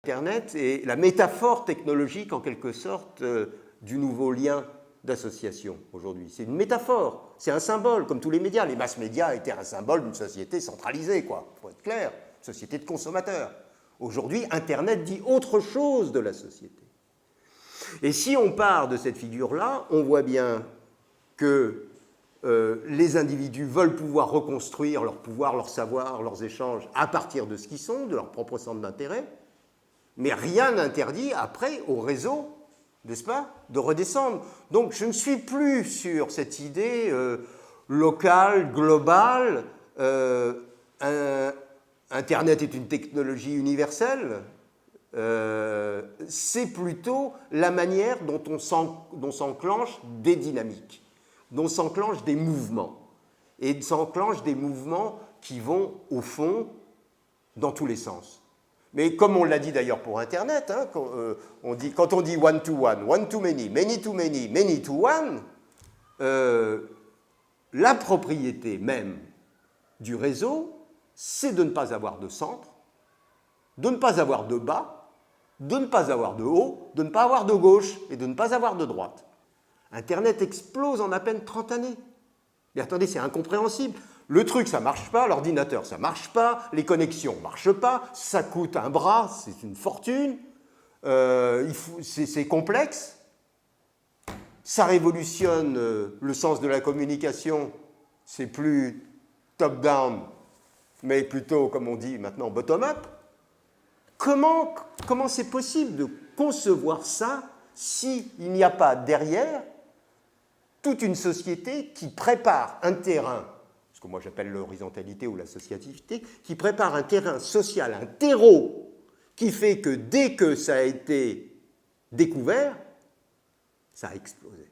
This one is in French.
Internet est la métaphore technologique, en quelque sorte, du nouveau lien d'association aujourd'hui. C'est une métaphore, c'est un symbole, comme tous les médias. Les masses médias étaient un symbole d'une société centralisée, quoi, pour être clair, une société de consommateurs. Aujourd'hui, Internet dit autre chose de la société. Et si on part de cette figure-là, on voit bien que les individus veulent pouvoir reconstruire leur pouvoir, leur savoir, leurs échanges à partir de ce qu'ils sont, de leur propre centre d'intérêt, mais rien n'interdit après au réseau, n'est-ce pas, de redescendre. Donc je ne suis plus sur cette idée locale, globale, Internet est une technologie universelle, c'est plutôt la manière dont s'enclenchent des dynamiques, dont s'enclenchent des mouvements, et s'enclenchent des mouvements qui vont, au fond, dans tous les sens. Mais comme on l'a dit d'ailleurs pour Internet, hein, quand on dit one-to-one, one-to-many, many-to-many, many-to-one, la propriété même du réseau, c'est de ne pas avoir de centre, de ne pas avoir de bas, de ne pas avoir de haut, de ne pas avoir de gauche et de ne pas avoir de droite. Internet explose en à peine 30 années. Mais attendez, c'est incompréhensible. Le truc, ça ne marche pas, l'ordinateur, ça ne marche pas, les connexions ne marchent pas, ça coûte un bras, c'est une fortune, c'est complexe, ça révolutionne le sens de la communication, c'est plus top-down, mais plutôt, comme on dit maintenant, bottom-up. Comment c'est possible de concevoir ça s'il n'y a pas derrière toute une société qui prépare un terrain, ce que moi j'appelle l'horizontalité ou l'associativité, qui prépare un terrain social, un terreau, qui fait que dès que ça a été découvert, ça a explosé.